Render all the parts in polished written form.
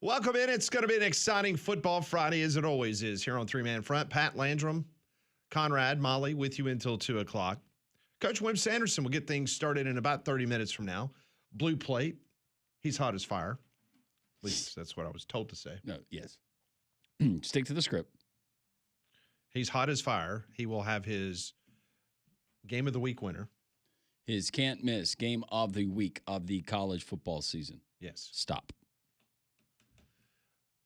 Welcome in. It's going to be an exciting football Friday, as it always is, here on Three Man Front. Pat Landrum, Conrad, Molly, with you until 2 o'clock. Coach Wimp Sanderson will get things started in about 30 minutes from now. Blue plate. He's hot as fire. At least that's what I was told to say. No, yes. Stick to the script. He's hot as fire. He will have his game of the week winner. His can't miss game of the week of the college football season. Yes. Stop.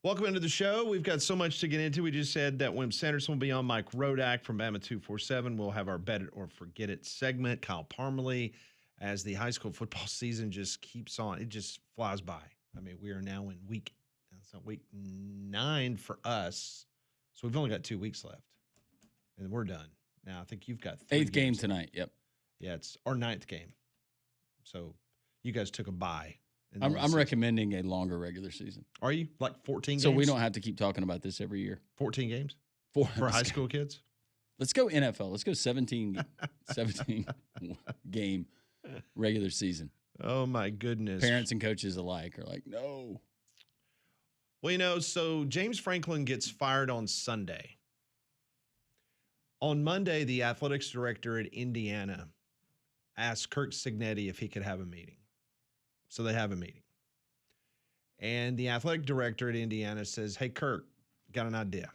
Welcome into the show. We've got so much to get into. We just said that Wimp Sanderson will be on. Mike Rodak from Bama 247. We'll have our Bet It or Forget It segment. Kyle Parmalee, as the high school football season just keeps on. It just flies by. I mean, we are now in week 9 for us. So we've only got 2 weeks left. And we're done. Now, I think you've got 3 8th game tonight. Yep. Yeah, it's our 9th game. So you guys took a bye. I'm recommending a longer regular season. Are you? Like 14 games? So we don't have to keep talking about this every year. 14 games? For high school kids? Let's go NFL. Let's go 17 game regular season. Oh, my goodness. Parents and coaches alike are like, no. Well, so James Franklin gets fired on Sunday. On Monday, the athletics director at Indiana asked Kirk Cignetti if he could have a meeting. So they have a meeting. And the athletic director at Indiana says, hey, Kirk, got an idea.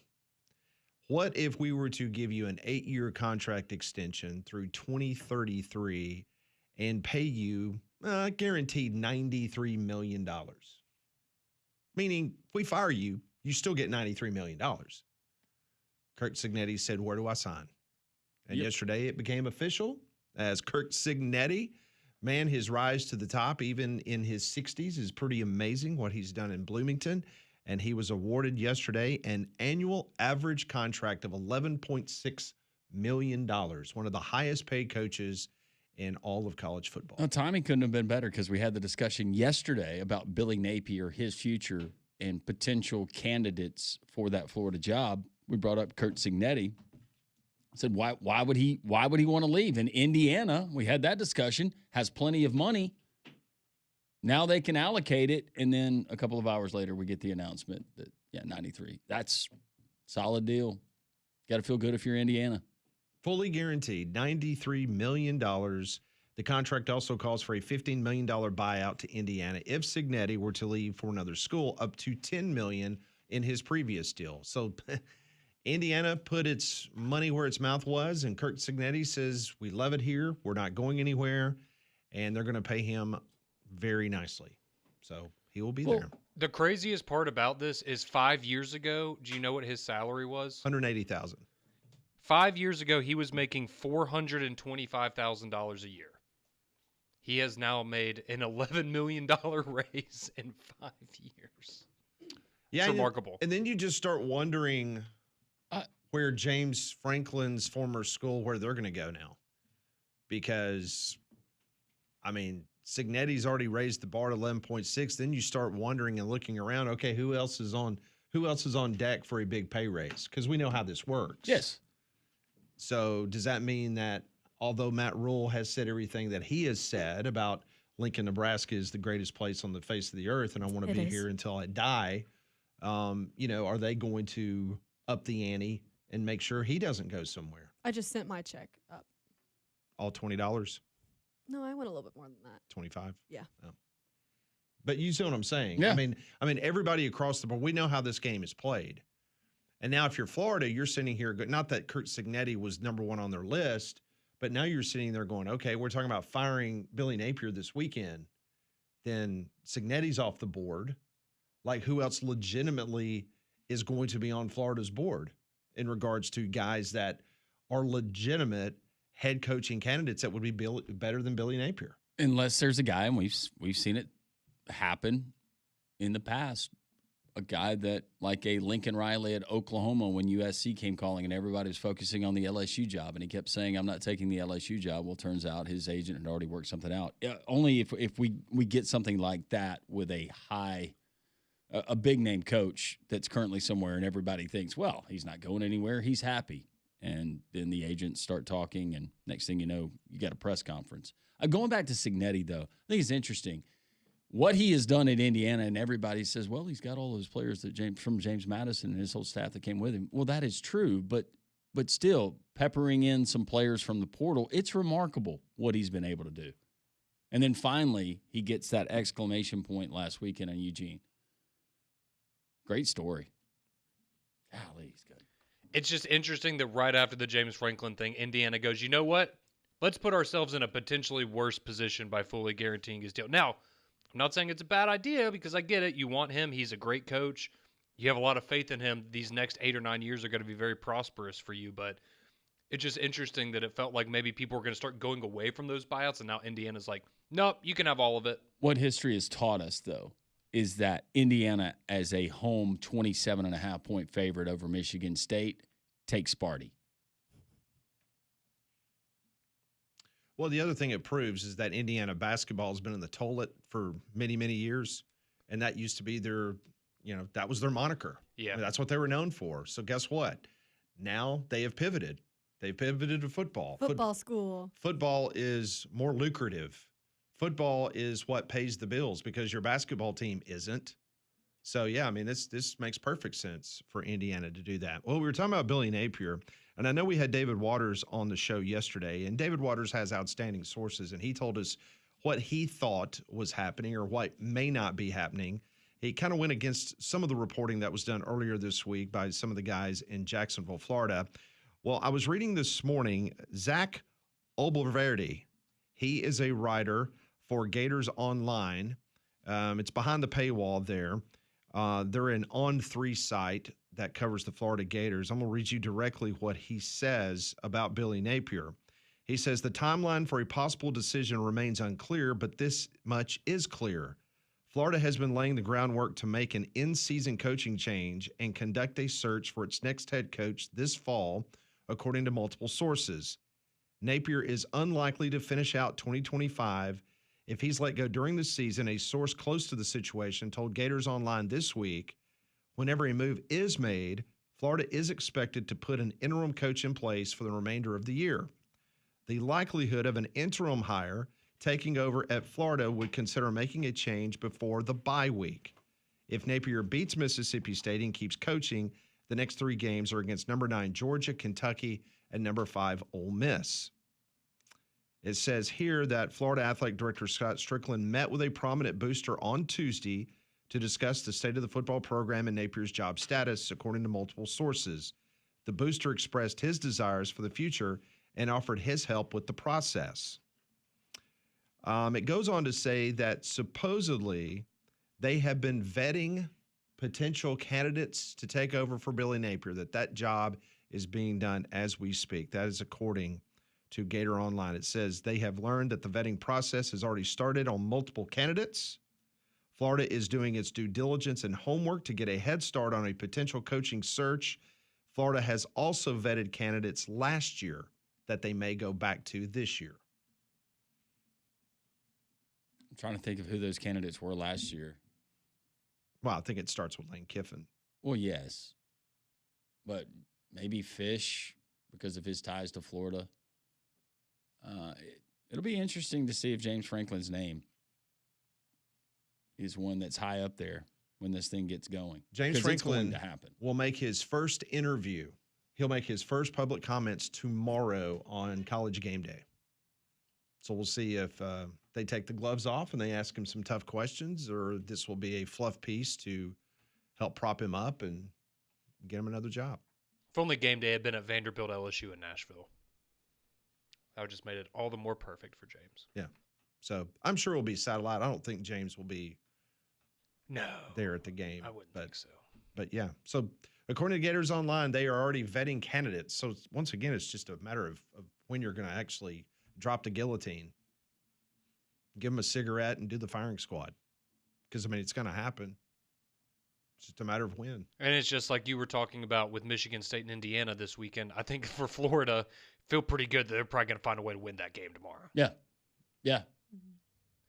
What if we were to give you an 8-year contract extension through 2033 and pay you guaranteed $93 million? Meaning, if we fire you, you still get $93 million. Kirk Cignetti said, where do I sign? And yesterday it became official as Kirk Cignetti. Man, his rise to the top, even in his 60s, is pretty amazing what he's done in Bloomington. And he was awarded yesterday an annual average contract of $11.6 million, one of the highest paid coaches in all of college football. Well, timing couldn't have been better because we had the discussion yesterday about Billy Napier, his future, and potential candidates for that Florida job. We brought up Kirk Cignetti. I said, why would he want to leave? In Indiana, we had that discussion, has plenty of money. Now they can allocate it, and then a couple of hours later, we get the announcement that, 93. That's solid deal. Got to feel good if you're Indiana. Fully guaranteed, $93 million. The contract also calls for a $15 million buyout to Indiana if Cignetti were to leave for another school, up to $10 million in his previous deal. So Indiana put its money where its mouth was, and Kirk Cignetti says, we love it here. We're not going anywhere, and they're going to pay him very nicely. So he will be there. The craziest part about this is 5 years ago, do you know what his salary was? $180,000. 5 years ago, he was making $425,000 a year. He has now made an $11 million raise in 5 years. Yeah, it's remarkable. And then you just start wondering where James Franklin's former school, where they're going to go now. Because, I mean, Cignetti's already raised the bar to 11.6. Then you start wondering and looking around, okay, who else is on deck for a big pay raise? Because we know how this works. Yes. So does that mean that although Matt Rule has said everything that he has said about Lincoln, Nebraska is the greatest place on the face of the earth, and I want to be here until I die, are they going to up the ante and make sure he doesn't go somewhere? I just sent my check up. All $20? No, I went a little bit more than that. 25? Yeah. Oh. But you see what I'm saying? Yeah. I mean, everybody across the board, we know how this game is played. And now if you're Florida, you're sitting here, not that Kirk Cignetti was number one on their list, but now you're sitting there going, okay, we're talking about firing Billy Napier this weekend. Then Cignetti's off the board. Like, who else legitimately is going to be on Florida's board in regards to guys that are legitimate head coaching candidates that would be better than Billy Napier? Unless there's a guy, and we've seen it happen in the past, a guy that, like a Lincoln Riley at Oklahoma when USC came calling and everybody was focusing on the LSU job, and he kept saying, I'm not taking the LSU job. Well, turns out his agent had already worked something out. Only if we get something like that with a big name coach that's currently somewhere and everybody thinks, well, he's not going anywhere, he's happy. And then the agents start talking, and next thing you know, you got a press conference. Going back to Cignetti, though, I think it's interesting. what he has done at Indiana, and everybody says, well, he's got all those players that James Madison and his whole staff that came with him. Well, that is true, but still peppering in some players from the portal, it's remarkable what he's been able to do. And then finally, he gets that exclamation point last weekend in Eugene. Great story. Golly, he's good. It's just interesting that right after the James Franklin thing, Indiana goes, you know what? Let's put ourselves in a potentially worse position by fully guaranteeing his deal. Now, I'm not saying it's a bad idea because I get it. You want him. He's a great coach. You have a lot of faith in him. These next 8 or 9 years are going to be very prosperous for you, but it's just interesting that it felt like maybe people were going to start going away from those buyouts, and now Indiana's like, nope, you can have all of it. What history has taught us, though, is that Indiana, as a home 27.5-point favorite over Michigan State, takes Sparty. Well, the other thing it proves is that Indiana basketball has been in the toilet for many, many years, and that used to be their, that was their moniker. Yeah. I mean, that's what they were known for. So guess what? Now they have pivoted. They pivoted to football. Football school. Football is more lucrative. Football is what pays the bills because your basketball team isn't. So, yeah, I mean, this makes perfect sense for Indiana to do that. Well, we were talking about Billy Napier, and I know we had David Waters on the show yesterday, and David Waters has outstanding sources, and he told us what he thought was happening or what may not be happening. He kind of went against some of the reporting that was done earlier this week by some of the guys in Jacksonville, Florida. Well, I was reading this morning, Zach Olberverdi. He is a writer for Gators Online. It's behind the paywall there. They're an On3 site that covers the Florida Gators. I'm going to read you directly what he says about Billy Napier. He says, the timeline for a possible decision remains unclear, but this much is clear. Florida has been laying the groundwork to make an in-season coaching change and conduct a search for its next head coach this fall, according to multiple sources. Napier is unlikely to finish out 2025 if he's let go during the season. A source close to the situation told Gators Online this week, whenever a move is made, Florida is expected to put an interim coach in place for the remainder of the year. The likelihood of an interim hire taking over at Florida would consider making a change before the bye week. If Napier beats Mississippi State and keeps coaching, the next 3 games are against number 9 Georgia, Kentucky, and number 5 Ole Miss. It says here that Florida Athletic Director Scott Strickland met with a prominent booster on Tuesday to discuss the state of the football program and Napier's job status, according to multiple sources. The booster expressed his desires for the future and offered his help with the process. It goes on to say that supposedly they have been vetting potential candidates to take over for Billy Napier, that job is being done as we speak. That is according to Gator Online. It says they have learned that the vetting process has already started on multiple candidates. Florida is doing its due diligence and homework to get a head start on a potential coaching search. Florida has also vetted candidates last year that they may go back to this year. I'm trying to think of who those candidates were last year. Well, I think it starts with Lane Kiffin. Well, yes. But maybe Fish because of his ties to Florida. It'll be interesting to see if James Franklin's name is one that's high up there when this thing gets going. James Franklin to happen. will make his first interview. He'll make his first public comments tomorrow on College Game Day. So we'll see if they take the gloves off and they ask him some tough questions, or this will be a fluff piece to help prop him up and get him another job. If only game day had been at Vanderbilt, LSU, in Nashville. That would just made it all the more perfect for James. Yeah. So I'm sure it'll be satellite. I don't think James will be there at the game. I wouldn't think so. But yeah. So according to Gators Online, they are already vetting candidates. So once again, it's just a matter of when you're going to actually drop the guillotine, give them a cigarette, and do the firing squad. Because, I mean, it's going to happen. It's just a matter of when. And it's just like you were talking about with Michigan State and Indiana this weekend. I think for Florida, feel pretty good that they're probably going to find a way to win that game tomorrow. Yeah. Yeah.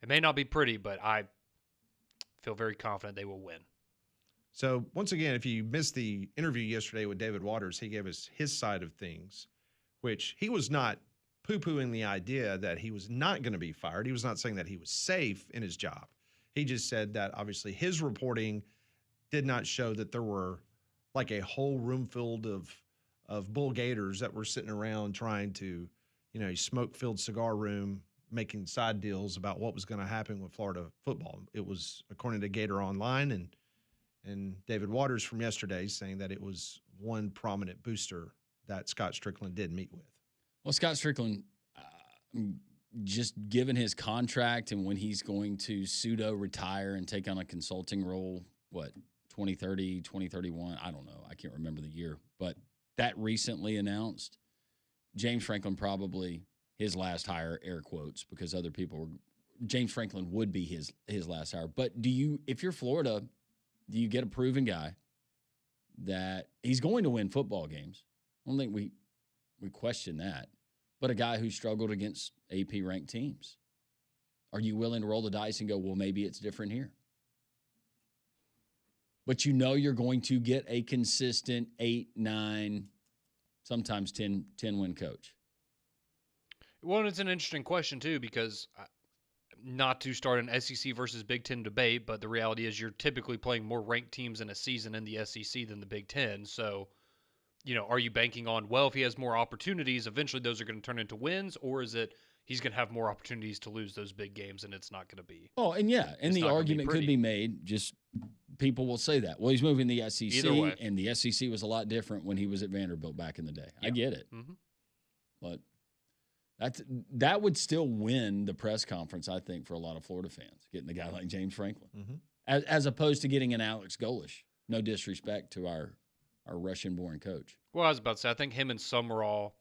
It may not be pretty, but I feel very confident they will win. So, once again, if you missed the interview yesterday with David Waters, he gave us his side of things, which he was not poo-pooing the idea that he was not going to be fired. He was not saying that he was safe in his job. He just said that obviously his reporting did not show that there were like a whole room filled of bull gators that were sitting around trying to, a smoke-filled cigar room making side deals about what was going to happen with Florida football. It was, according to Gator Online and David Waters from yesterday, saying that it was one prominent booster that Scott Strickland did meet with. Well, Scott Strickland, just given his contract and when he's going to pseudo-retire and take on a consulting role, 2030, 2031, I don't know. I can't remember the year. But that recently announced, James Franklin probably his last hire, air quotes, because other people were – James Franklin would be his last hire. But if you're Florida, do you get a proven guy that he's going to win football games? I don't think we question that. But a guy who struggled against AP-ranked teams. Are you willing to roll the dice and go, well, maybe it's different here? But you're going to get a consistent 8, 9, sometimes 10-win coach. Well, and it's an interesting question, too, because not to start an SEC versus Big Ten debate, but the reality is you're typically playing more ranked teams in a season in the SEC than the Big Ten. So, are you banking on, well, if he has more opportunities, eventually those are going to turn into wins, or is it he's going to have more opportunities to lose those big games and it's not going to be? Oh, and the argument could be made, just people will say that. Well, he's moving the SEC, Either way. And the SEC was a lot different when he was at Vanderbilt back in the day. Yeah. I get it. Mm-hmm. But that would still win the press conference, I think, for a lot of Florida fans, getting a guy like James Franklin, as opposed to getting an Alex Golish. No disrespect to our Russian-born coach. Well, I was about to say, I think him and Summerall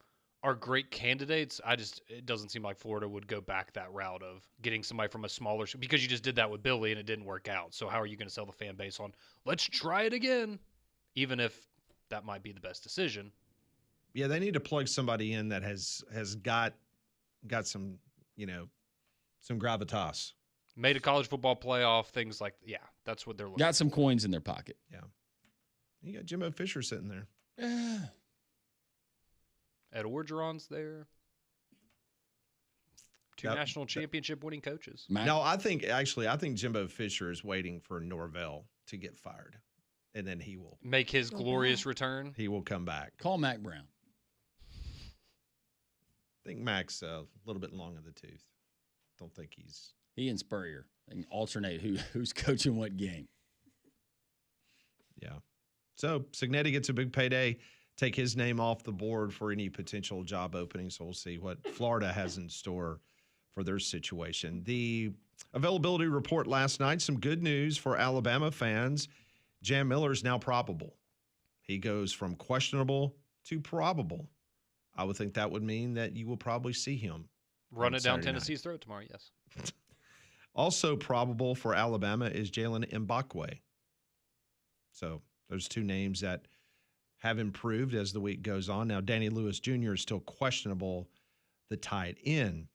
are great candidates. It doesn't seem like Florida would go back that route of getting somebody from a smaller – because you just did that with Billy and it didn't work out. So how are you going to sell the fan base on, let's try it again, even if that might be the best decision? Yeah, they need to plug somebody in that has got some, some gravitas. Made a college football playoff, things like that's what they're looking Got some coins in their pocket. Yeah. You got Jimbo Fisher sitting there. Yeah. Ed Orgeron's there. Two national championship winning coaches. No, I think Jimbo Fisher is waiting for Norvell to get fired, and then he will make his glorious return. He will come back. Call Mac Brown. I think Mac's a little bit long in the tooth. Don't think he's – He and Spurrier. They can alternate who's coaching what game. Yeah. So Signetti gets a big payday. Take his name off the board for any potential job opening. So we'll see what Florida has in store for their situation. The availability report last night, some good news for Alabama fans. Jam Miller is now probable. He goes from questionable to probable. I would think that would mean that you will probably see him. Run it down Tennessee's throat tomorrow, yes. Also probable for Alabama is Jalen Mbakwe. So those two names that have improved as the week goes on. Now, Danny Lewis Jr. is still questionable, the tight end.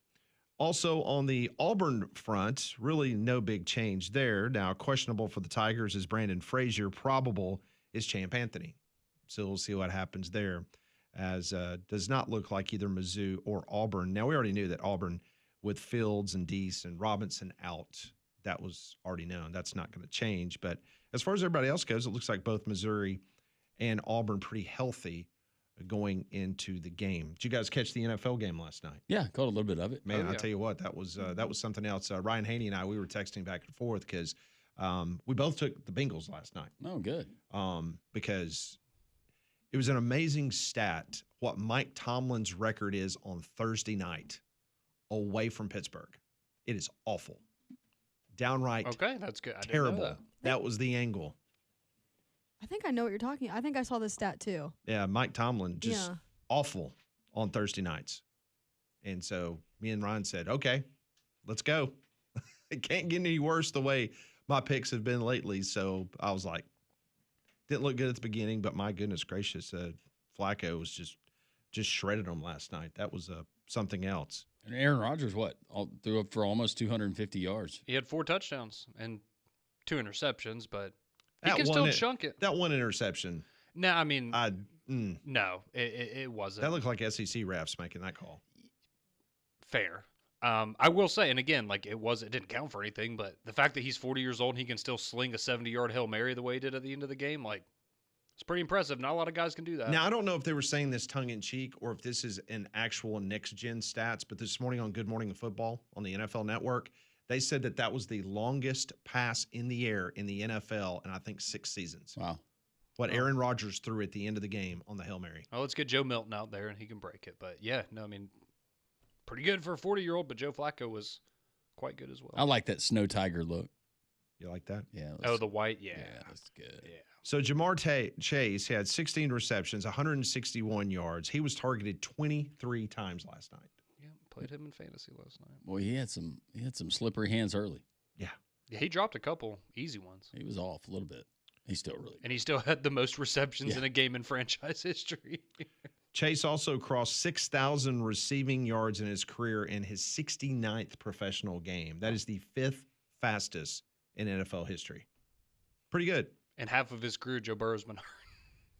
Also on the Auburn front, really no big change there. Now, questionable for the Tigers is Brandon Frazier. Probable is Champ Anthony. So we'll see what happens there, as does not look like either Mizzou or Auburn. Now, we already knew that Auburn, with Fields and Deese and Robinson out, that was already known. That's not going to change. But as far as everybody else goes, it looks like both Missouri and Auburn pretty healthy going into the game. Did you guys catch the NFL game last night? Yeah, caught a little bit of it. Man, I'll tell you what, that was something else. Ryan Haney and I, we were texting back and forth because we both took the Bengals last night. Oh, good. Because it was an amazing stat what Mike Tomlin's record is on Thursday night away from Pittsburgh. It is awful. Downright okay, that's good. Terrible. That was the angle. I think I know what you're talking about. I think I saw this stat too. Yeah, Mike Tomlin, just awful on Thursday nights. And so me and Ryan said, okay, let's go. It can't get any worse the way my picks have been lately. So I was like, didn't look good at the beginning, but my goodness gracious, Flacco was just shredded them last night. That was something else. And Aaron Rodgers, threw up for almost 250 yards. He had 4 touchdowns and 2 interceptions, but he can still chunk it. That one interception. No, I mean, no, it wasn't. That looked like SEC refs making that call. Fair. I will say, and again, like it didn't count for anything, but the fact that he's 40 years old and he can still sling a 70-yard Hail Mary the way he did at the end of the game, like it's pretty impressive. Not a lot of guys can do that. Now, I don't know if they were saying this tongue in cheek or if this is an actual next gen stats, but this morning on Good Morning Football on the NFL Network, they said that was the longest pass in the air in the NFL in I think 6 seasons. Wow. What Aaron Rodgers threw at the end of the game on the Hail Mary. Well, let's get Joe Milton out there and he can break it. But yeah, no, I mean, pretty good for a 40-year-old, but Joe Flacco was quite good as well. I like that snow tiger look. You like that? Yeah. Oh, the white, yeah. That's good. Yeah. So Jamar Chase had 16 receptions, 161 yards. He was targeted 23 times last night. Yeah, played him in fantasy last night. Boy, he had some slippery hands early. Yeah, he dropped a couple easy ones. He was off a little bit. He's still really good. And he still had the most receptions in a game in franchise history. Chase also crossed 6,000 receiving yards in his career in his 69th professional game. That is the 5th fastest in NFL history. Pretty good. And half of his career, Joe Burrow's been hurt.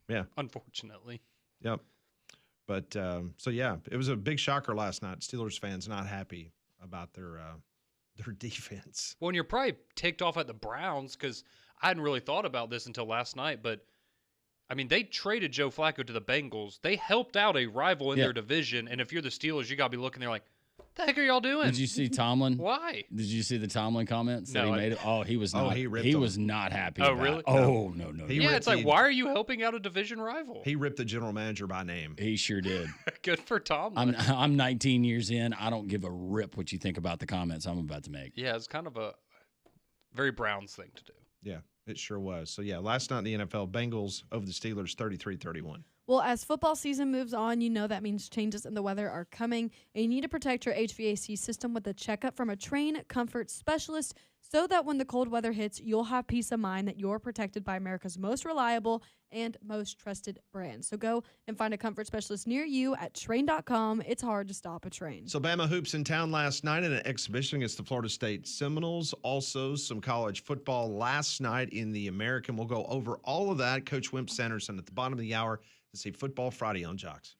Yeah. Unfortunately. Yep. But, so yeah, it was a big shocker last night. Steelers fans not happy about their defense. Well, and you're probably ticked off at the Browns because I hadn't really thought about this until last night, but I mean, they traded Joe Flacco to the Bengals. They helped out a rival in their division, and if you're the Steelers, you got to be looking there like, the heck are y'all doing? Did you see Tomlin? Why? Did you see the Tomlin comments that No, he made? Oh, he was not. he ripped he him. was not happy. Oh, about really? it. Oh, no. He Yeah, ripped it's like, the- why are you helping out a division rival? He ripped the general manager by name. He sure did. Good for Tomlin. I'm 19 years in. I don't give a rip what you think about the comments I'm about to make. Yeah, it's kind of a very Browns thing to do. Yeah, it sure was. So, yeah, last night in the NFL, Bengals over the Steelers 33-31. Well, as football season moves on, you know that means changes in the weather are coming, and you need to protect your HVAC system with a checkup from a trained comfort specialist so that when the cold weather hits, you'll have peace of mind that you're protected by America's most reliable and most trusted brand. So go and find a comfort specialist near you at train.com. It's hard to stop a train. So Bama hoops in town last night in an exhibition against the Florida State Seminoles. Also, some college football last night in the American. We'll go over all of that. Coach Wimp Sanderson at the bottom of the hour. Let's see Football Friday on Jocks.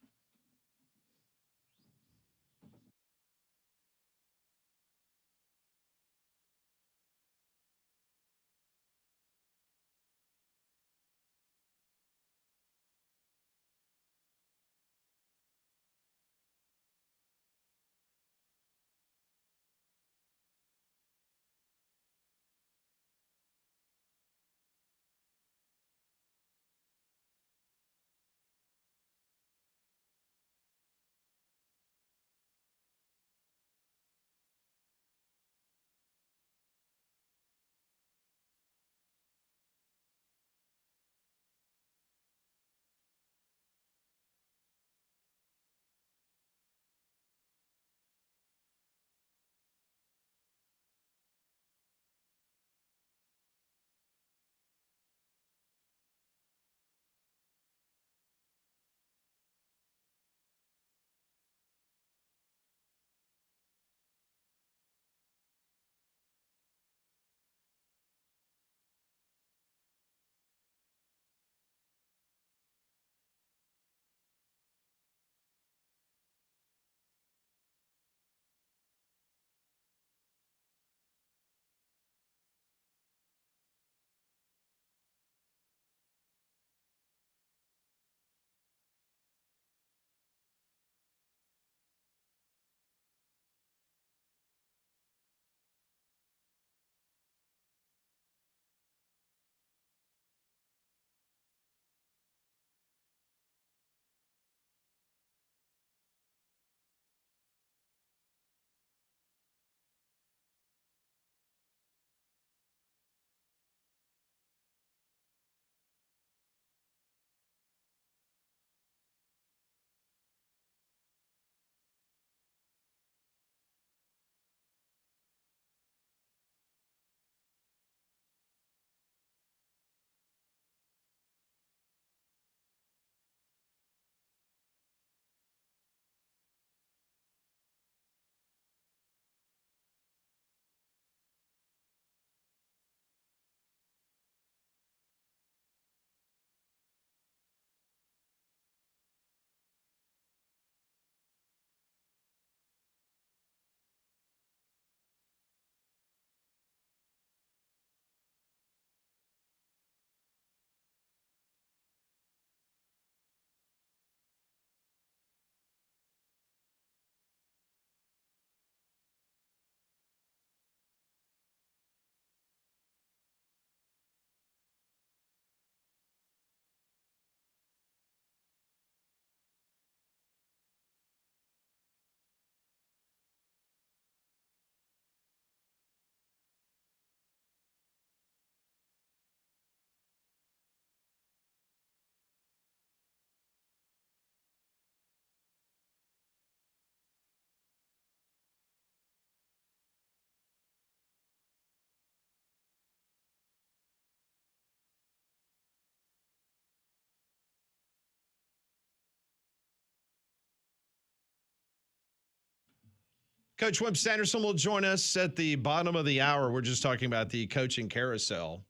Coach Wimp Sanderson will join us at the bottom of the hour. We're just talking about the coaching carousel.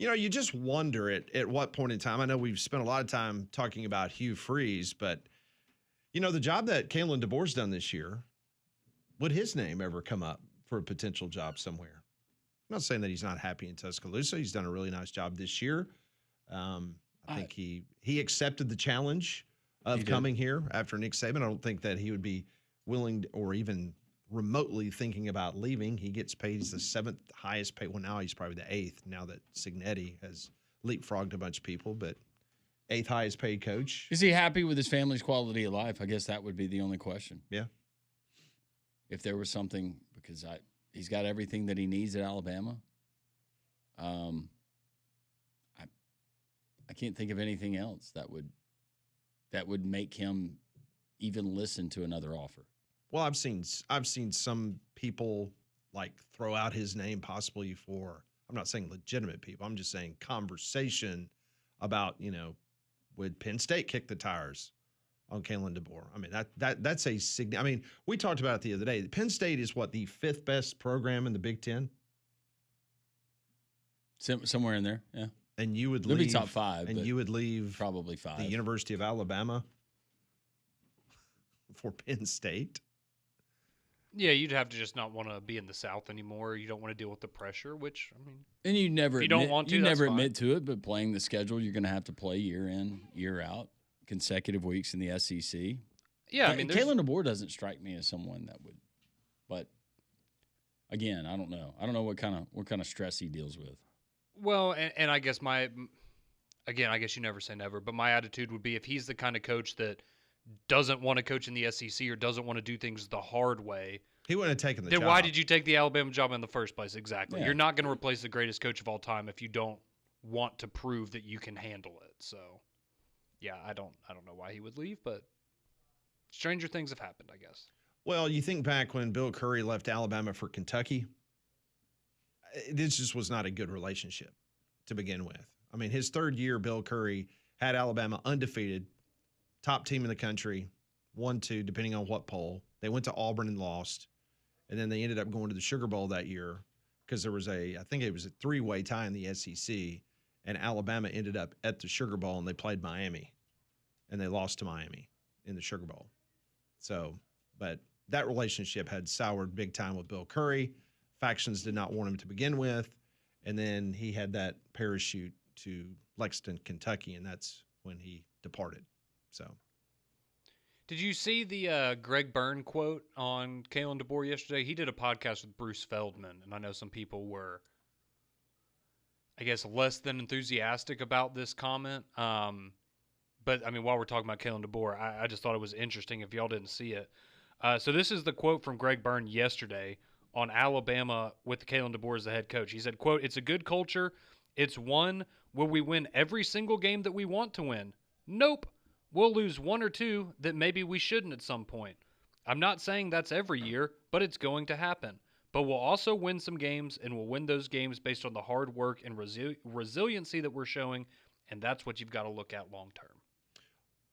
You know, you just wonder at what point in time. I know we've spent a lot of time talking about Hugh Freeze, but, you know, the job that Kalen DeBoer's done this year, would his name ever come up for a potential job somewhere? I'm not saying that he's not happy in Tuscaloosa. He's done a really nice job this year. I think he accepted the challenge of coming here after Nick Saban. I don't think that he would be willing or even remotely thinking about leaving. He gets paid. He's the 7th highest paid. Well, now he's probably the 8th now that Signetti has leapfrogged a bunch of people, but 8th highest paid coach. Is he happy with his family's quality of life? I guess that would be the only question. Yeah. If there was something, because he's got everything that he needs at Alabama. I can't think of anything else that would make him even listen to another offer. Well, I've seen some people like throw out his name possibly for, I'm not saying legitimate people, I'm just saying conversation about, you know, would Penn State kick the tires on Kalen DeBoer? I mean, that's a I mean, we talked about it the other day. Penn State is what, the 5th best program in the Big Ten? Somewhere in there, yeah. And you would They'll leave be top 5, and you would leave probably 5. The University of Alabama for Penn State. Yeah, you'd have to just not want to be in the South anymore. You don't want to deal with the pressure, which, I mean, and you never if you admit, don't want to, you that's never fine. admit to it, but playing the schedule you're going to have to play year in, year out, consecutive weeks in the SEC. Yeah, I mean, Kalen DeBoer doesn't strike me as someone that would, but again, I don't know. I don't know what kind of stress he deals with. well, and I guess I guess you never say never, but my attitude would be if he's the kind of coach that doesn't want to coach in the SEC or doesn't want to do things the hard way, He wouldn't have taken the then job. why did you take the Alabama job in the first place? Exactly. Yeah. You're not going to replace the greatest coach of all time if you don't want to prove that you can handle it. So, yeah, I don't know why he would leave, but stranger things have happened, I guess. Well, you think back when Bill Curry left Alabama for Kentucky, this just was not a good relationship to begin with. I mean, his 3rd year, Bill Curry had Alabama undefeated, top team in the country, 1-2, depending on what poll. They went to Auburn and lost, and then they ended up going to the Sugar Bowl that year because there was I think it was a 3-way tie in the SEC, and Alabama ended up at the Sugar Bowl, and they played Miami, and they lost to Miami in the Sugar Bowl. So, but that relationship had soured big time with Bill Curry. Factions did not want him to begin with, and then he had that parachute to Lexington, Kentucky, and that's when he departed. So, Did you see the Greg Byrne quote on Kalen DeBoer yesterday? He did a podcast with Bruce Feldman, and I know some people were, I guess, less than enthusiastic about this comment. But, I mean, while we're talking about Kalen DeBoer, I just thought it was interesting if y'all didn't see it. So this is the quote from Greg Byrne yesterday on Alabama with Kalen DeBoer as the head coach. He said, quote, "It's a good culture. It's one where we win every single game that we want to win. Nope. We'll lose 1 or 2 that maybe we shouldn't at some point. I'm not saying that's every year, but it's going to happen. But we'll also win some games, and we'll win those games based on the hard work and resiliency that we're showing, and that's what you've got to look at long term."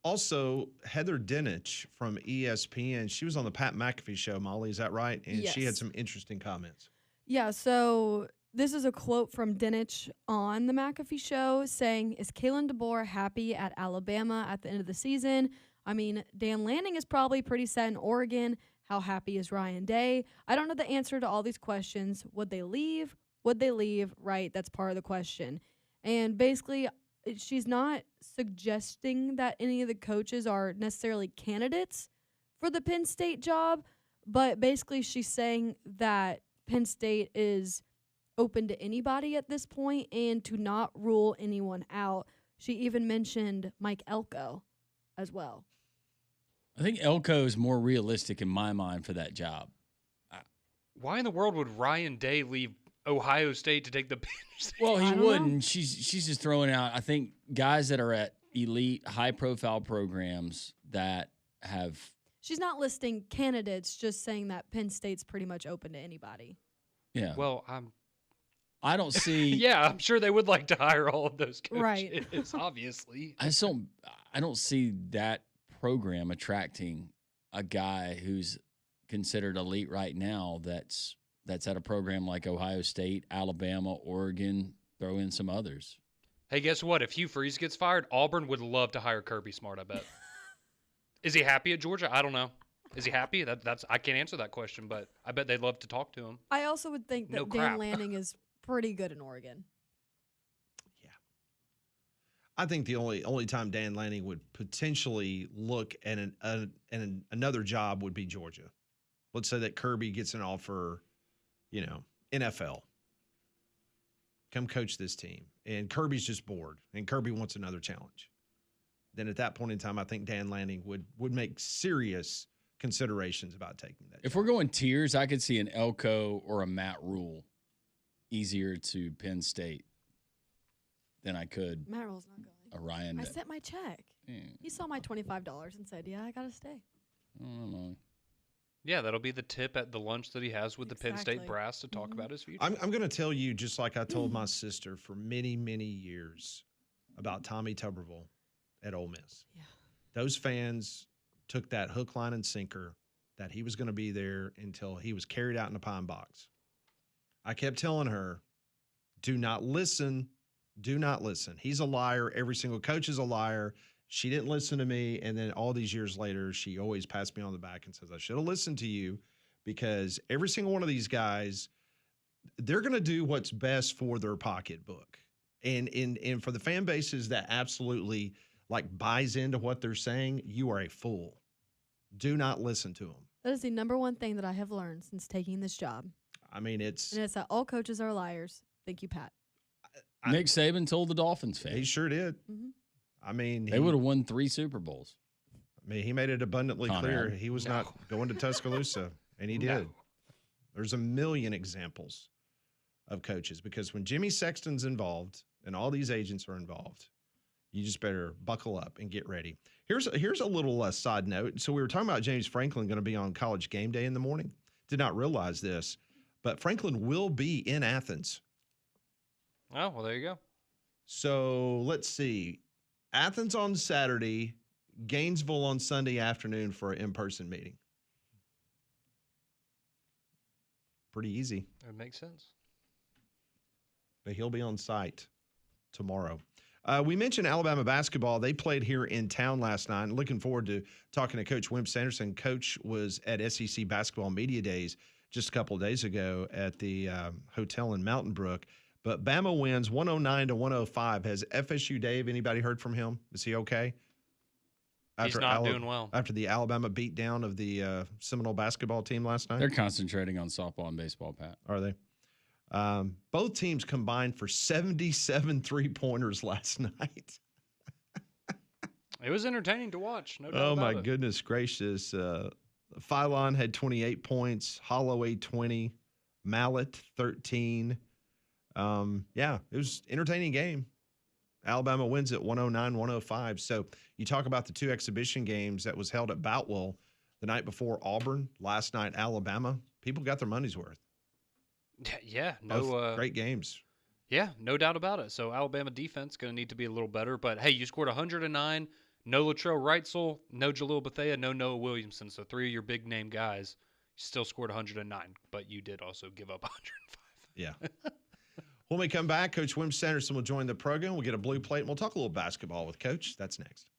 also, Heather Dinich from ESPN, she was on the Pat McAfee show, Molly, is that right? And she had Yes. some interesting comments. Yeah, so this is a quote from Dinich on the McAfee show saying, "Is Kalen DeBoer happy at Alabama at the end of the season? I mean, Dan Lanning is probably pretty set in Oregon. How happy is Ryan Day? I don't know the answer to all these questions. Would they leave? Would they leave? Right, that's part of the question." And basically, she's not suggesting that any of the coaches are necessarily candidates for the Penn State job, but basically she's saying that Penn State is open to anybody at this point and to not rule anyone out. She even mentioned Mike Elko as well. I think Elko is more realistic in my mind for that job. Why in the world would Ryan Day leave Ohio State to take the Penn State? Well, he I don't wouldn't. know. She's just throwing out, I think, guys that are at elite, high-profile programs that have. She's not listing candidates, just saying that Penn State's pretty much open to anybody. Yeah. Well, I don't see. yeah, I'm sure they would like to hire all of those coaches, Right. obviously. I don't see that program attracting a guy who's considered elite right now that's at a program like Ohio State, Alabama, Oregon, throw in some others. Hey, guess what? If Hugh Freeze gets fired, Auburn would love to hire Kirby Smart, I bet. Is he happy at Georgia? I don't know. Is he happy? That's I can't answer that question, but I bet they'd love to talk to him. I also would think that No Dan crap. Lanning is pretty good in Oregon. Yeah. I think the only time Dan Lanning would potentially look at another job would be Georgia. Let's say that Kirby gets an offer, NFL. Come coach this team. And Kirby's just bored, and Kirby wants another challenge. Then at that point in time, I think Dan Lanning would make serious considerations about taking that. If we're going tiers, I could see an Elko or a Matt Rule easier to Penn State than I could Matt Rule's not going. a Ryan. I sent my check. Yeah, He saw my $25 and said, "Yeah, I gotta stay." I don't know. Yeah, that'll be the tip at the lunch that he has with the Penn State Exactly. brass to talk Mhm. about his future. I'm going to tell you, just like I told my sister for many, many years about Tommy Tuberville at Ole Miss. Yeah. Those fans took that hook, line, and sinker that he was going to be there until he was carried out in a pine box. I kept telling her, do not listen. Do not listen. He's a liar. Every single coach is a liar. She didn't listen to me. And then all these years later, she always passed me on the back and says, I should have listened to you, because every single one of these guys, they're going to do what's best for their pocketbook. And for the fan bases that absolutely buys into what they're saying, you are a fool. Do not listen to them. That is the number one thing that I have learned since taking this job. I mean, it's that all coaches are liars. Thank you, Pat. Nick Saban told the Dolphins he fans sure did. Mhm. I mean, they would have won 3 Super Bowls. I mean, he made it abundantly clear Conrad. he was No. not going to Tuscaloosa, and he did. No. There's a million examples of coaches, because when Jimmy Sexton's involved and all these agents are involved, you just better buckle up and get ready. Here's a little side note. So we were talking about James Franklin going to be on College Game Day in the morning. Did not realize this, but Franklin will be in Athens. Oh, well, there you go. So let's see. Athens on Saturday, Gainesville on Sunday afternoon for an in-person meeting. Pretty easy. It makes sense. But he'll be on site tomorrow. We mentioned Alabama basketball. They played here in town last night. Looking forward to talking to Coach Wimp Sanderson. Coach was at SEC Basketball Media Days just a couple of days ago at the hotel in Mountain Brook. But Bama wins 109-105. Has FSU Dave, anybody heard from him? Is he okay? He's not doing well. After the Alabama beatdown of the Seminole basketball team last night? They're concentrating on softball and baseball, Pat. Are they? Both teams combined for 77 three-pointers last night. It was entertaining to watch. No doubt Oh, my about it. goodness gracious. Phylon had 28 points, Holloway 20, Mallet 13. Yeah, it was an entertaining game. Alabama wins at 109-105. So you talk about the 2 exhibition games that was held at Boutwell the night before Auburn, last night Alabama. People got their money's worth. Yeah, Both great games. Yeah, no doubt about it. So Alabama defense going to need to be a little better. But hey, you scored 109. No Latrell Wrightsell, no Jalil Bethea, no Noah Williamson. So 3 of your big name guys. You still scored 109, but you did also give up 105. Yeah. When we come back, Coach Wimp Sanderson will join the program. We'll get a blue plate, and we'll talk a little basketball with Coach. That's next.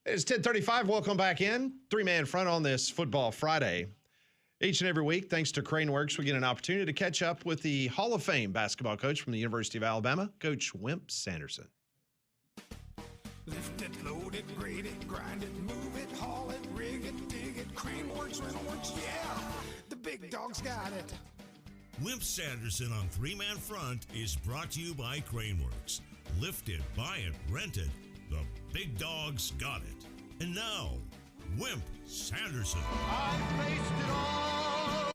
It's 10:35. Welcome back in. Three-man front on this Football Friday. Each and every week, thanks to Craneworks, we get an opportunity to catch up with the Hall of Fame basketball coach from the University of Alabama, Coach Wimp Sanderson. Lift it, load it, grade it, grind it, move it, haul it, rig it, dig it, Craneworks, Rentalworks, yeah, the big dog's got it. Wimp Sanderson on Three-Man Front is brought to you by Craneworks. Lift it, buy it, rent it. The big dog's got it. And now, Wimp Sanderson. I faced it all.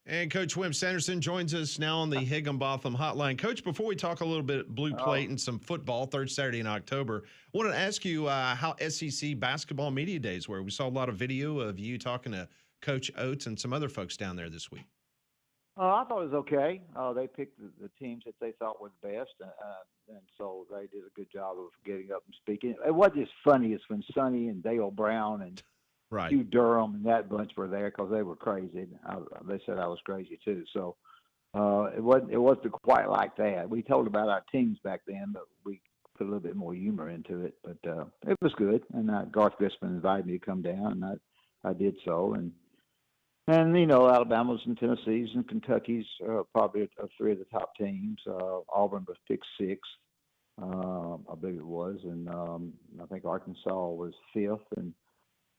And Coach Wimp Sanderson joins us now on the Higginbotham Hotline. Coach, before we talk a little bit blue plate and some football, third Saturday in October, I wanted to ask you how SEC basketball media days were. We saw a lot of video of you talking to Coach Oates and some other folks down there this week. I thought it was okay. They picked the teams that they thought were the best, and so they did a good job of getting up and speaking. It wasn't as funny as when Sonny and Dale Brown and Right. Hugh Durham and that bunch were there because they were crazy. They said I was crazy too. So it wasn't quite like that. We told about our teams back then, but we put a little bit more humor into it. But it was good. And Garth Grisman invited me to come down, and I did so. And you know, Alabama's and Tennessee's and Kentucky's probably three of the top teams. Auburn was picked sixth, I believe it was, and I think Arkansas was fifth, and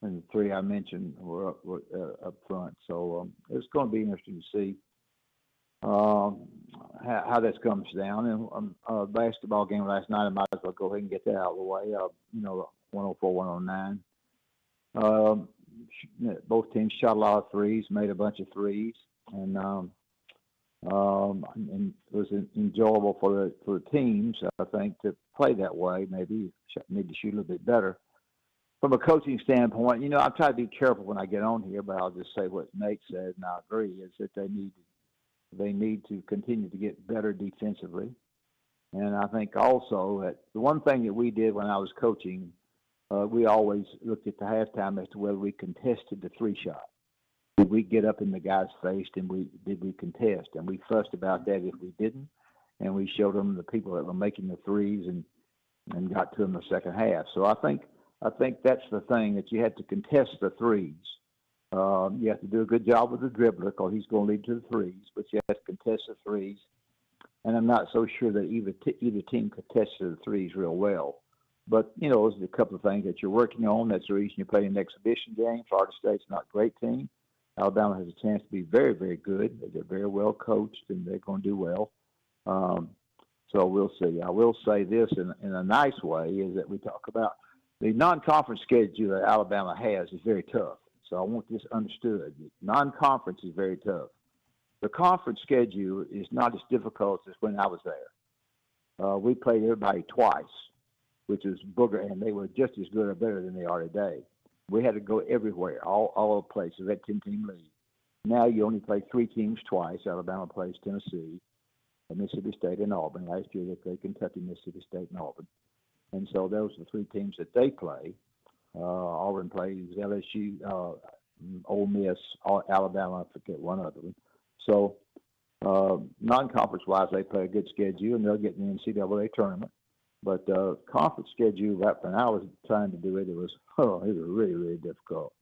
the three I mentioned were up front. So it's going to be interesting to see how this comes down. And basketball game last night, I might as well go ahead and get that out of the way. You know, 104, 109. Both teams shot a lot of threes, made a bunch of threes, and it was enjoyable for the teams, I think, to play that way. Maybe need to shoot a little bit better. From a coaching standpoint, you know, I try to be careful when I get on here, but I'll just say what Nate said, and I agree, is that they need to continue to get better defensively. And I think also that the one thing that we did when I was coaching, we always looked at the halftime as to whether we contested the three shot. Did we get up in the guy's face and did we contest? And we fussed about that if we didn't, and we showed them the people that were making the threes and got to them the second half. So I think that's the thing, that you have to contest the threes. You have to do a good job with the dribbler because he's going to lead to the threes, but you have to contest the threes. And I'm not so sure that either team contested the threes real well. But, you know, there's a couple of things that you're working on. That's the reason you play an exhibition game. Florida State's not a great team. Alabama has a chance to be very, very good. They're very well coached, and they're going to do well. So we'll see. I will say this in a nice way, is that we talk about the non-conference schedule that Alabama has is very tough. So I want this understood. Non-conference is very tough. The conference schedule is not as difficult as when I was there. We played everybody twice, which is booger, and they were just as good or better than they are today. We had to go everywhere, all the places, that 10-team league. Now you only play three teams twice. Alabama plays Tennessee, Mississippi State, and Auburn. Last year they played Kentucky, Mississippi State, and Auburn. And so those are the three teams that they play. Auburn plays LSU, Ole Miss, Alabama, I forget one other one. So non-conference-wise, they play a good schedule, and they'll get in the NCAA tournament. But conference schedule, right when I was trying to do it, it was really, really difficult.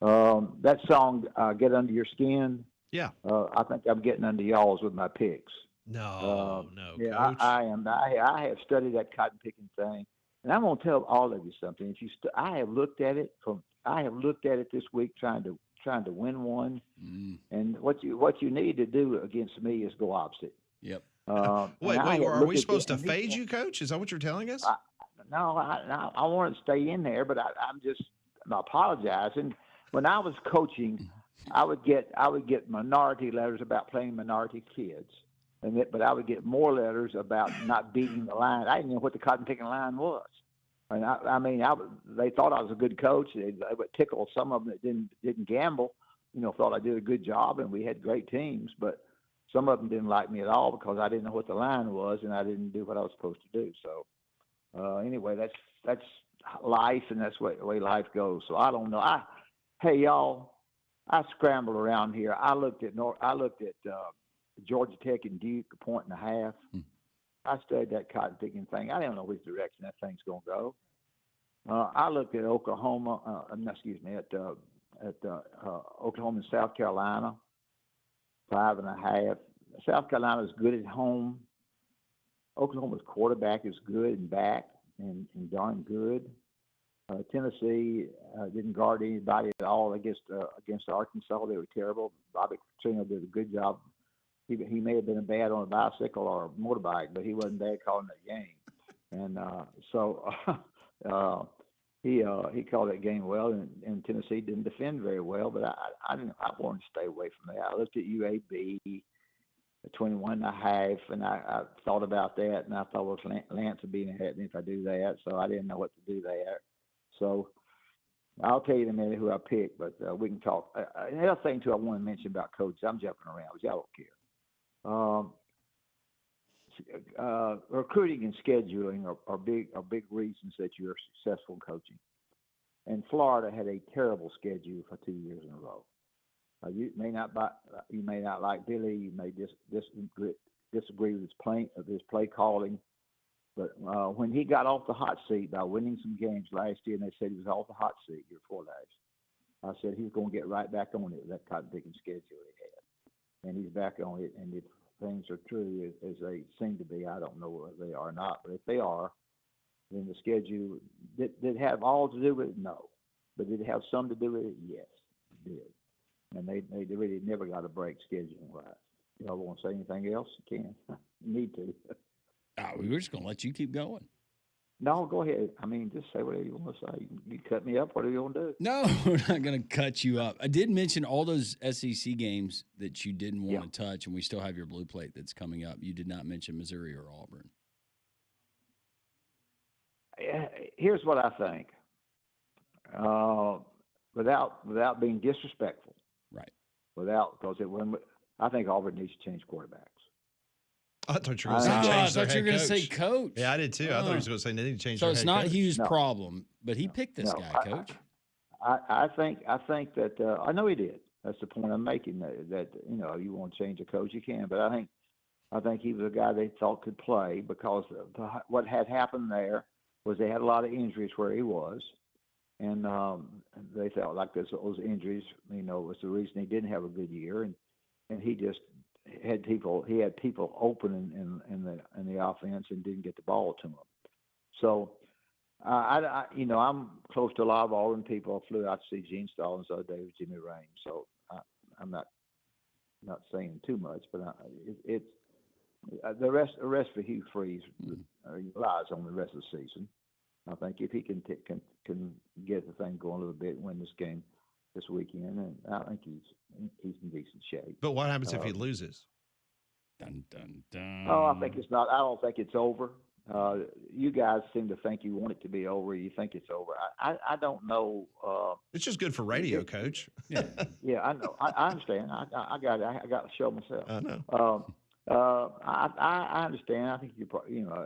That song, Get Under Your Skin, Yeah. I think I'm getting under y'all's with my picks. No, Yeah, Coach. I am. I have studied that cotton picking thing, and I'm going to tell all of you something. If you, I have looked at it this week trying to win one, and what you need to do against me is go opposite. Yep. Wait, are we supposed to fade you, Coach? Is that what you're telling us? No, I want to stay in there, but I'm apologizing. When I was coaching, I would get minority letters about playing minority kids. But I would get more letters about not beating the line. I didn't know what the cotton picking line was. And they thought I was a good coach. They would tickle some of them that didn't gamble. You know, thought I did a good job, and we had great teams. But some of them didn't like me at all because I didn't know what the line was, and I didn't do what I was supposed to do. So anyway, that's life, and that's the way life goes. So I don't know. Hey y'all, I scrambled around here. I looked at Georgia Tech and Duke, a point and a half. I studied that cotton picking thing. I don't know which direction that thing's going to go. I looked at Oklahoma. Oklahoma and South Carolina, 5.5. South Carolina's good at home. Oklahoma's quarterback is good and back and darn good. Tennessee didn't guard anybody at all against Arkansas. They were terrible. Bobby Petrino did a good job. He may have been bad on a bicycle or a motorbike, but he wasn't bad calling that game. And he called that game well, and Tennessee didn't defend very well. But I wanted to stay away from that. I looked at UAB at 21.5, and I thought about that, and I thought, well, Lance would be ahead if I do that. So I didn't know what to do there. So I'll tell you in a minute who I picked, but we can talk. Another thing too I want to mention about coaches. I'm jumping around, but y'all don't care. Recruiting and scheduling are big reasons that you're successful coaching. And Florida had a terrible schedule for 2 years in a row. You may not like Billy. You may disagree with his play calling. But when he got off the hot seat by winning some games last year, and they said he was off the hot seat year before last, I said he's going to get right back on it with that cotton picking schedule he had, and he's back on it. And if things are true as they seem to be, I don't know whether they are or not, but if they are, then the schedule did it have all to do with it? No, but did it have some to do with it? Yes, it did. And they really never got a break scheduling right. Y'all want to say anything else? You can. You need to. We were just going to let you keep going. No, go ahead. I mean, just say whatever you want to say. You cut me up. What are you going to do? No, we're not going to cut you up. I did mention all those SEC games that you didn't want to touch, and we still have your blue plate that's coming up. You did not mention Missouri or Auburn. Here's what I think. Without being disrespectful. Right. I think Auburn needs to change quarterbacks. I thought you were going to say coach. Yeah, I did too. I thought he was going to say they need to change. So it's not Hugh's No. problem, but he picked this guy, coach. I think that I know he did. That's the point I'm making. That you want to change a coach, you can. But I think he was a guy they thought could play because what had happened there was they had a lot of injuries where he was, and they felt like those injuries, was the reason he didn't have a good year, and he just had people open in the offense and didn't get the ball to him. So I'm close to a lot of Auburn people. I flew out to see Gene Stallings the other day with Jimmy Raines. So I'm not saying too much, but it's the rest for Hugh Freeze lies on the rest of the season. I think if he can get the thing going a little bit, win this game this weekend, and I think he's in decent shape. But what happens if he loses? Dun, dun, dun. Oh, I think it's not. I don't think it's over. You guys seem to think you want it to be over. You think it's over. I don't know. It's just good for radio, Coach. Yeah, I know. I understand. I got to show myself. I know. I understand. I think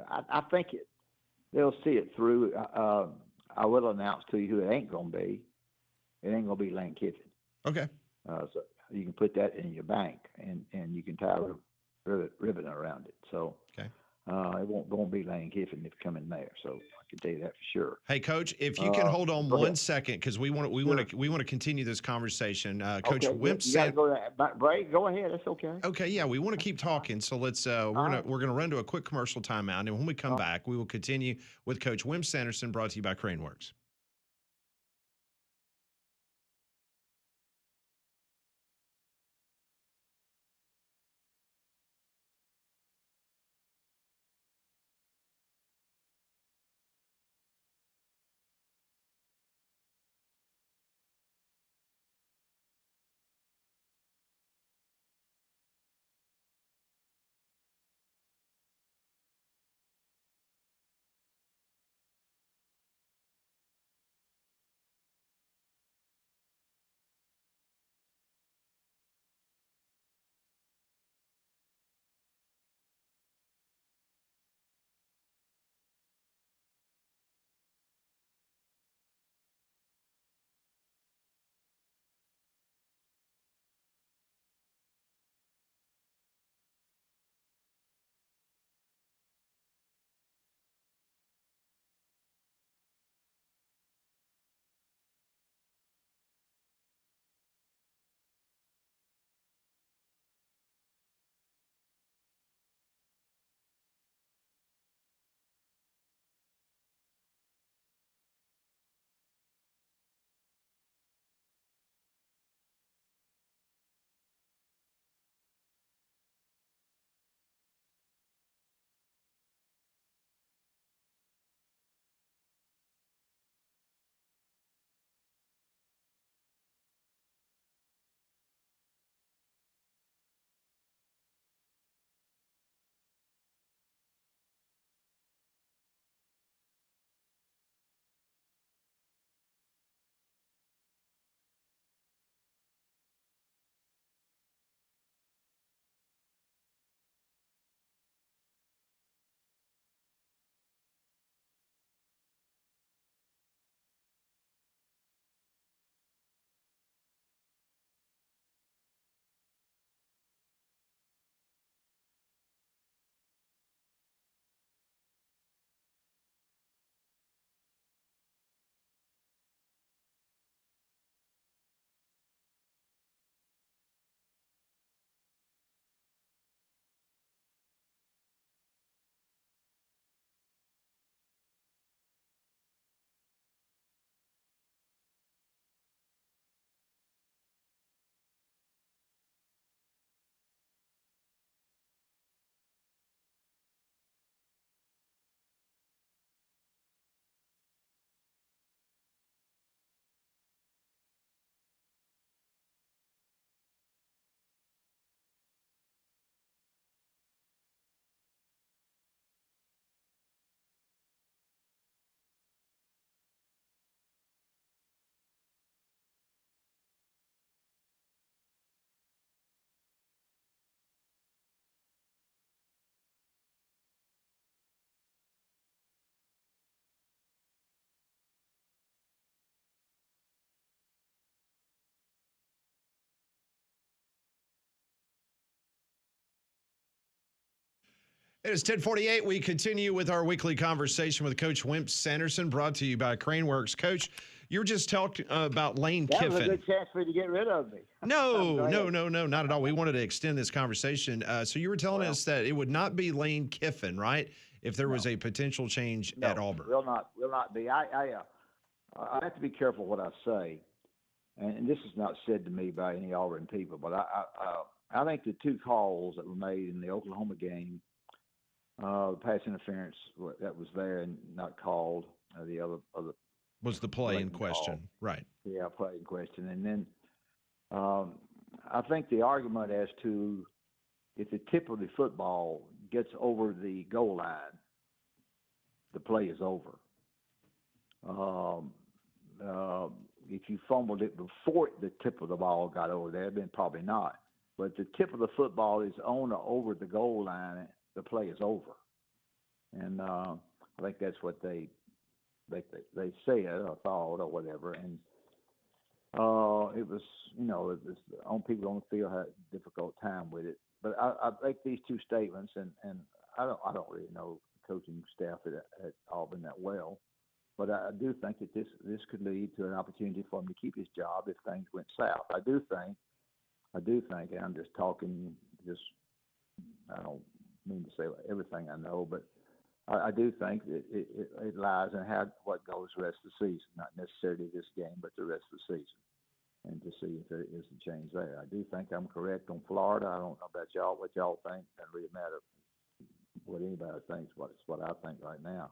I think they'll see it through. I will announce to you who it ain't going to be. It ain't going to be Lane Kiffin. Okay. So you can put that in your bank, and you can tie a ribbon around it. So okay. It won't be Lane Kiffin if coming there. So I can tell you that for sure. Hey, Coach, if you can hold on 1 second, because we want to continue this conversation. Coach Wimp said, go break. Go ahead. That's okay. Okay, yeah, we want to keep talking. So let's we're gonna run to a quick commercial timeout, and when we come back, we will continue with Coach Wimp Sanderson, brought to you by Craneworks. It is 10:48. We continue with our weekly conversation with Coach Wimp Sanderson, brought to you by Craneworks. Coach, you were just talking about Lane That Kiffin. was a good chance for you to get rid of me. No, not at all. We wanted to extend this conversation. So you were telling us that it would not be Lane Kiffin, right? If there was a potential change at Auburn. Will not be. I have to be careful what I say, and this is not said to me by any Auburn people, but I think the two calls that were made in the Oklahoma game, the pass interference that was there and not called, the other was the play in question, right? Yeah, play in question, and then I think the argument as to if the tip of the football gets over the goal line, the play is over. If you fumbled it before the tip of the ball got over there, then probably not. But the tip of the football is on or over the goal line, the play is over. And I think that's what they said or thought or whatever. And it was, on people on the field had a difficult time with it. But I think these two statements, and I don't really know the coaching staff at Auburn that well, but I do think that this could lead to an opportunity for him to keep his job if things went south. I do think, and I'm just talking, I don't mean to say everything I know, but I do think that it lies in what goes the rest of the season, not necessarily this game, but the rest of the season, and to see if there is a change there. I do think I'm correct on Florida. I don't know about y'all, what y'all think. It doesn't really matter what anybody thinks. It's what I think right now.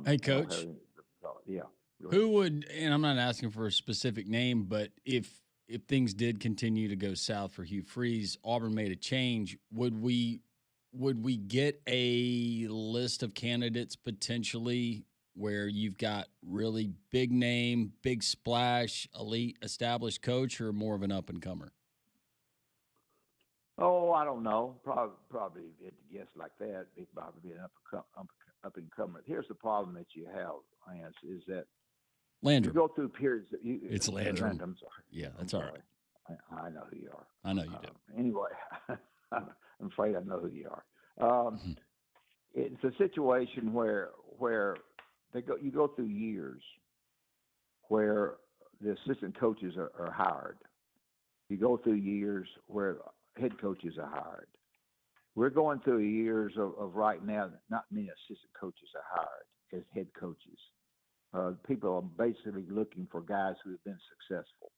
Hey, Coach. Yeah. Who would, and I'm not asking for a specific name, but if things did continue to go south for Hugh Freeze, Auburn made a change, would we get a list of candidates potentially where you've got really big name, big splash, elite, established coach, or more of an up-and-comer? Oh, I don't know. Probably at a guess like that, it'd probably be an up-and-comer. Here's the problem that you have, Lance, is that Landrum. You go through periods that It's Landrum. I'm sorry. Yeah, that's all right. I know who you are. I know you do. Anyway, I'm afraid I know who you are. It's a situation where you go through years where the assistant coaches are hired. You go through years where head coaches are hired. We're going through years of right now, not many assistant coaches are hired as head coaches. People are basically looking for guys who have been successful.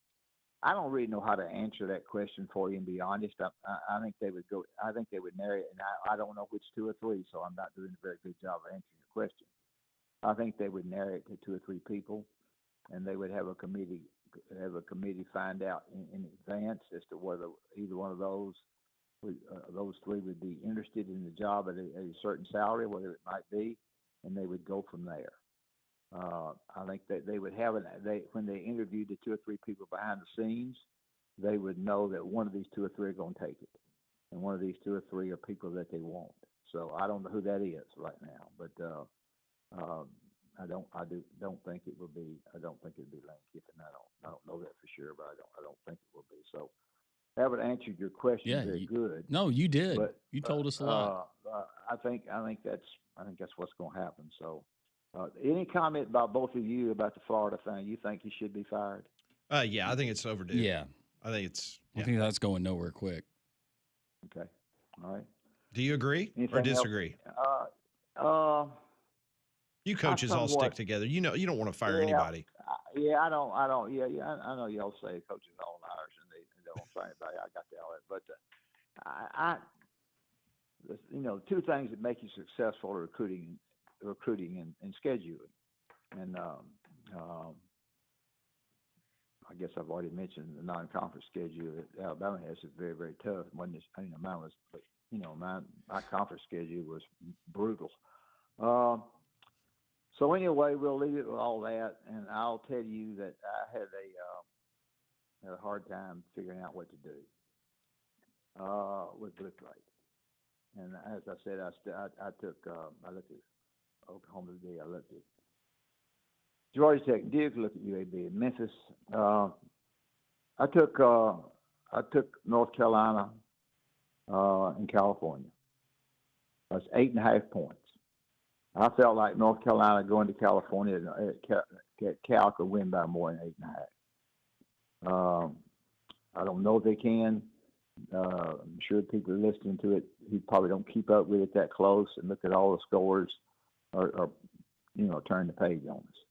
I don't really know how to answer that question for you, and be honest. I think they would go. I think they would narrow it, and I don't know which two or three, so I'm not doing a very good job of answering your question. I think they would narrow it to two or three people, and they would have a committee find out in advance as to whether either one of those three would be interested in the job at a certain salary, whatever it might be, and they would go from there. I think that they would have when they interviewed the two or three people behind the scenes, they would know that one of these two or three are going to take it, and one of these two or three are people that they want. So I don't know who that is right now, but I don't think it will be. I don't think it'll be Lane Kiffin. I don't know that for sure, but I don't think it will be. So that would answer your question very good. No, you did. But you told us a lot. I think that's what's going to happen. So. Any comment about both of you about the Florida thing? You think he should be fired? Yeah, I think it's overdue. Yeah. I think that's going nowhere quick. Okay. All right. Do you agree or disagree? You coaches all stick together. You don't want to fire anybody. I don't. Yeah. I know y'all say coaches all liars and they don't fire anybody. I got all that. But two things that make you successful are recruiting and scheduling, and I guess I've already mentioned the non-conference schedule that Alabama has is very, very tough. Mine was, but my conference schedule was brutal. So anyway, we'll leave it with all that, and I'll tell you that I had a hard time figuring out what to do with Blue Plate. And as I said, I looked at Oklahoma today. I looked at Georgia Tech, Duke, looked at UAB, Memphis. I took North Carolina and California. That's 8.5 points. I felt like North Carolina going to California, Cal could win by more than 8.5. I don't know if they can. I'm sure people are listening to it who probably don't keep up with it that close and look at all the scores or turn the page on us.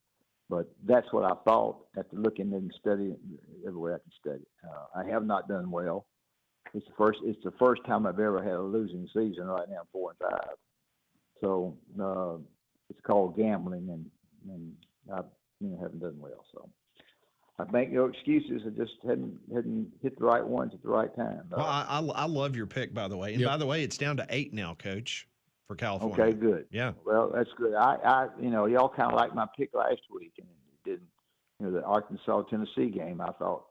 But that's what I thought after looking and studying everywhere I can study. I have not done well. It's the first time I've ever had a losing season. Right now, I'm 4-5. So it's called gambling, and I haven't done well. So I make no excuses. I just hadn't hit the right ones at the right time. Well, I love your pick, by the way. And by the way, it's down to 8 now, Coach, for California. Okay, good. Yeah. Well, that's good. I y'all kind of like my pick last week, and it didn't. The Arkansas-Tennessee game, I thought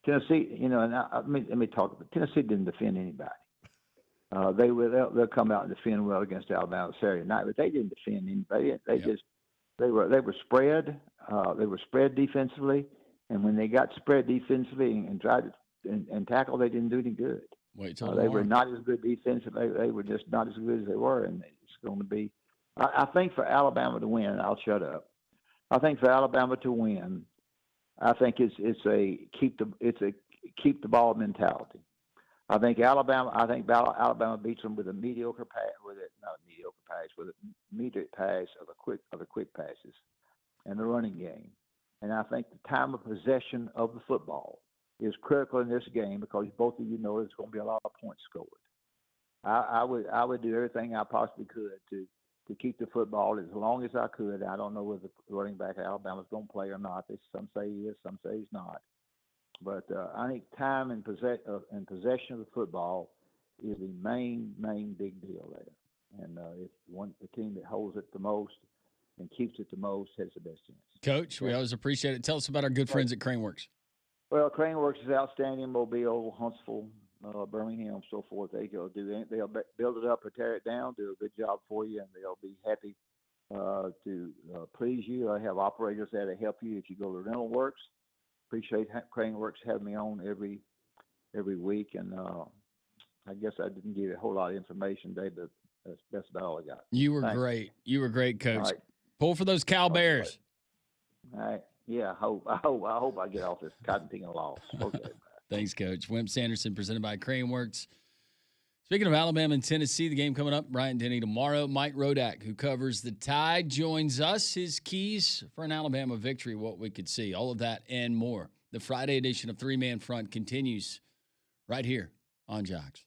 Tennessee, and let me talk about Tennessee didn't defend anybody. They'll come out and defend well against Alabama Saturday night, but they didn't defend anybody. They were spread. They were spread defensively, and when they got spread defensively and tried to and tackle, they didn't do any good. Wait till they were not as good defensively. They were just not as good as they were, and it's going to be. I think for Alabama to win, I'll shut up. I think for Alabama to win, I think it's a keep the ball mentality. I think Alabama beats them with a mediocre pass, with a immediate pass of the quick passes, and the running game. And I think the time of possession of the football is critical in this game because both of you know there's going to be a lot of points scored. I would do everything I possibly could to keep the football as long as I could. I don't know whether the running back at Alabama's going to play or not. Some say he is, some say he's not. But I think time and possession of the football is the main big deal there. And if the team that holds it the most and keeps it the most has the best chance. Coach, we always appreciate it. Tell us about our good friends at Craneworks. Well, Craneworks is outstanding. Mobile, Huntsville, Birmingham, so forth. They'll build it up or tear it down, do a good job for you, and they'll be happy to please you. I have operators there to help you if you go to Rental Works. Appreciate Craneworks having me on every week, and I guess I didn't give you a whole lot of information today, but that's about all I got. You were Thanks. great. You were great, Coach. Right. Pull for those Cal Bears. All right. Yeah, I hope I get off this cotton picking loss. Okay. Thanks, Coach. Wimp Sanderson, presented by Craneworks. Speaking of Alabama and Tennessee, the game coming up, Bryant Denny tomorrow. Mike Rodak, who covers the Tide, joins us. His keys for an Alabama victory, what we could see. All of that and more. The Friday edition of Three Man Front continues right here on Jocks.